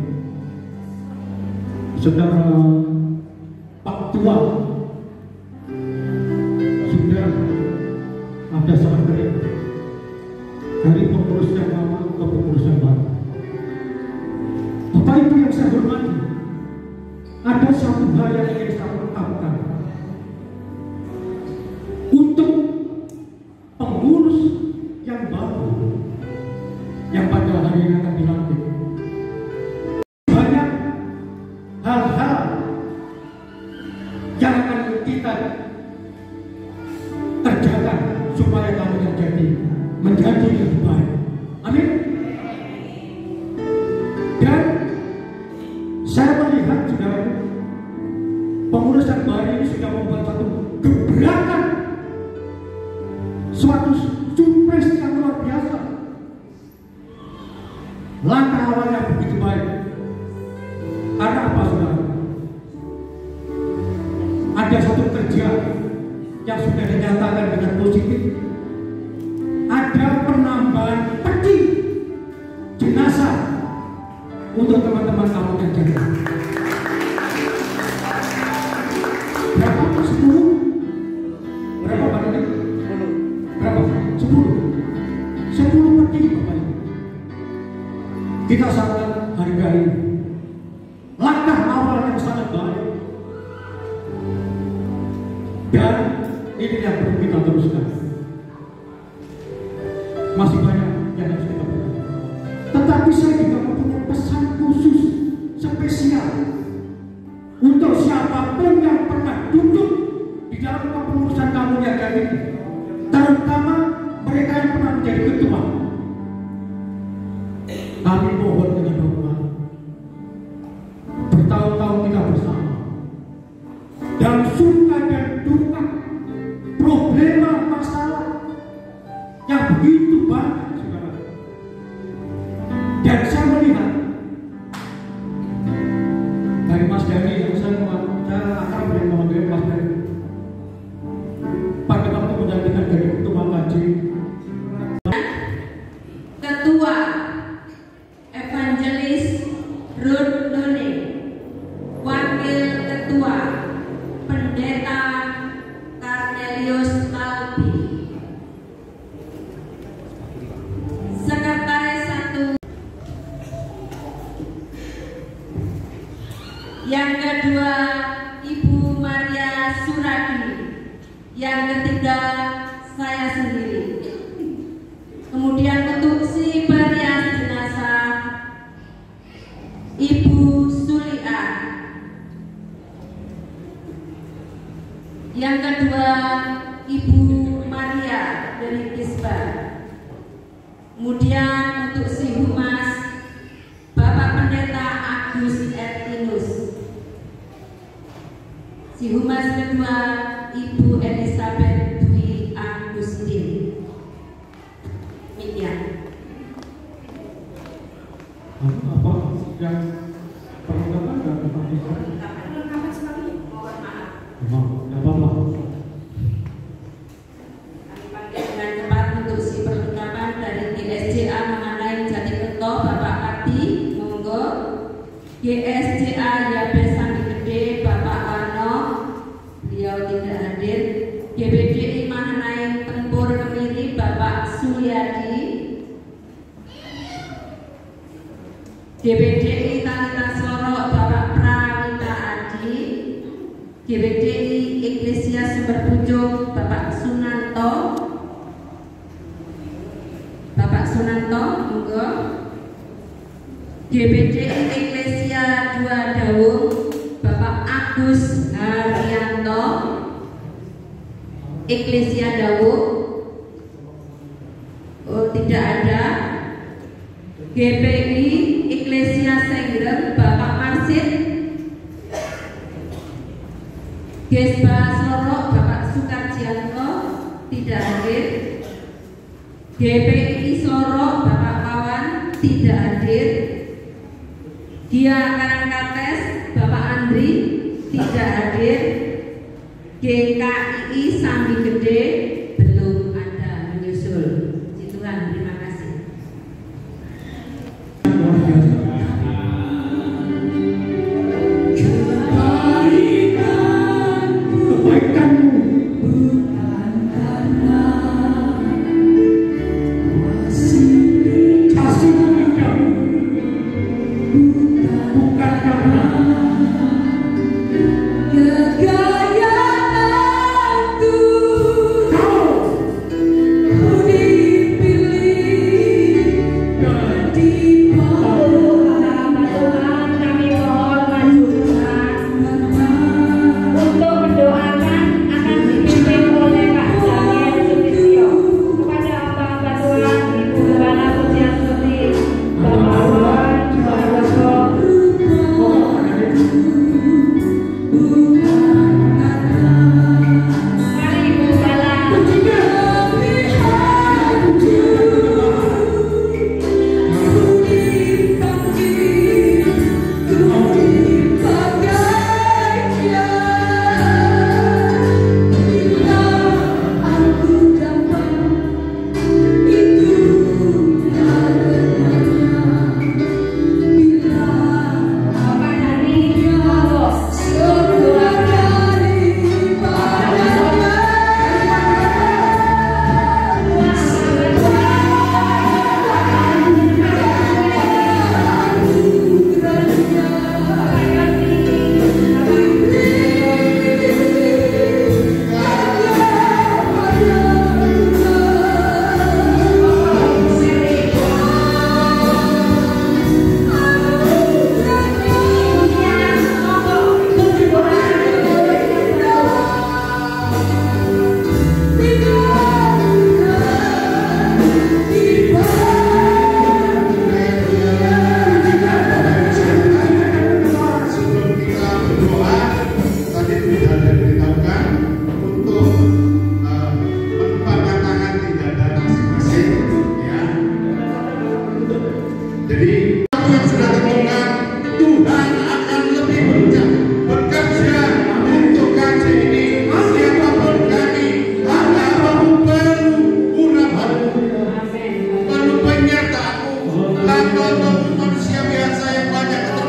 secara faktual sudah ada strategi dari pengurus yang lama ke pengurus yang baru. Bapak Ibu yang saya hormati, ada satu hal yang ingin saya ungkapkan untuk pengurus yang baru yang pada hari ini akan dilantik. Banyak hal-hal yang akan kita kerjakan supaya kamu menjadi lebih baik. Amin. Dan saya melihat sudah pengurus yang baru ini sudah membuat satu gebrakan, suatu surprise yang luar biasa. Langkah awalnya begitu baik. Karena apa, saudara? Ada satu kerja yang sudah dinyatakan dengan positif. Ada penambahan peti jenazah untuk teman-teman kamu yang jaga. Berapa? 10? Berapa Pak Dodi? 10. Berapa? 10 peti Bapak Ibu. Kita sangat hargai langkah awal yang sangat baik, dan ini yang perlu kita teruskan. Masih banyak yang harus kita lakukan, tetapi saya juga mempunyai pesan khusus spesial untuk siapapun yang pernah duduk di dalam kepengurusan kamu yang ini, terutama mereka yang pernah menjadi ketua. Kami mohon dengan hormat, bertahun-tahun kita bersama, dan suka dan duka, problema, masalah yang begitu banyak, saudara. Dan saya melihat Ruth None, Wakil Ketua Pendeta Cornelius Albi, Sekretaris 1. Yang kedua Ibu Maria Suradi. Yang ketiga saya sendiri. Kemudian untuk si perias jenazah Ibu Sulia. Yang kedua Ibu Maria dari Kisba. Kemudian untuk si humas Bapak Pendeta Agus Ertinus. Si humas kedua Ibu Elizabeth Dwi Agustin. Demikian. Apa yang perlu katakan Perlengkapan sebagainya. Mohon maaf. apa? Kami panggil dengan cepat untuk si perlengkapan dari GSJA mengenai Jatikerto Bapak Pati, monggo. GSJA Yabes Sami Gede Bapak Warno, beliau tidak hadir. GBDI mengenai Tempur Kemiri Bapak Suryadi. GBDI Talita Soro Bapak Prawita Adi. GBDI Iglesia Sumber Pucung Bapak Sunanto. Bapak Sunanto, monggo. GBDI Iglesia 2 Dawung Bapak Agus Haryanto. Iglesia Dawung, oh tidak ada. GPI Iglesia Sengrem Bapak Marsit. Gesba Sorok Bapak Sukarjianto tidak hadir. GPI Sorok Bapak Kawan tidak hadir. Dia Karangkates Bapak Andri tidak hadir. GKI Sami Gede belum ada menyusul. Puji Tuhan, terima kasih.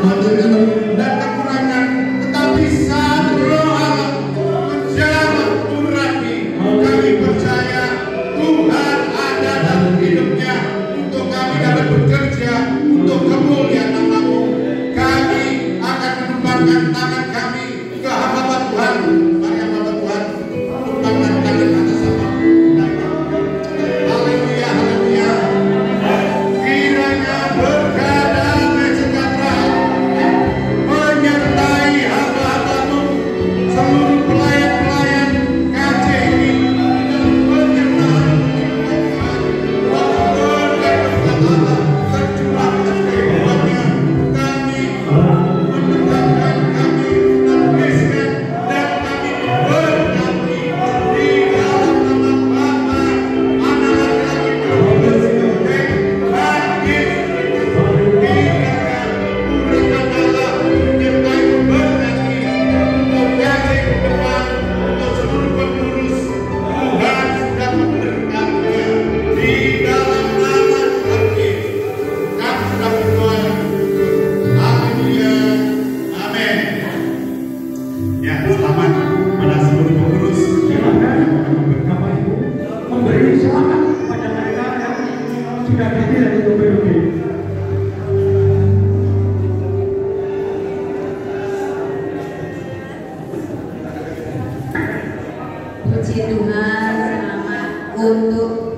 kelemahan dan kekurangan, tetapi satu Roh Allah menjawab urapi. Kami percaya Tuhan ada dalam hidupnya untuk kami dapat bekerja untuk kemuliaan nama-Mu. Kami akan menumpangkan tangan kami ke hadapan Tuhan. Mari hamba Tuhan tumpangkan tangan atas nama. Haleluya, haleluya. Kiranya berkat damai sejahtera menyertai hamba-hamba-Mu, seluruh pelayan-pelayan KC ini dalam penyertaan Tuhan. Berkat Allah tercurah atas kehidupannya. Kami menetapkan, kami menuliskan, dan kami berkati di dalam nama Bapa, Anak, dan Roh Kudus. Bangkit, kiranya urutan Allah menyertai memberkati untuk kasih ke depan, untuk seluruh pengurus. Tuhan sudah memberkatinya di dalam nama Tuhan Yesus. Kami sudah berdoa. Haleluya, amin. Ya, selamat pada seluruh pengurus. Silakan Bapak Ibu memberi selamat kepada mereka yang sudah hadir untuk berdiri. Puji Tuhan, selamat untuk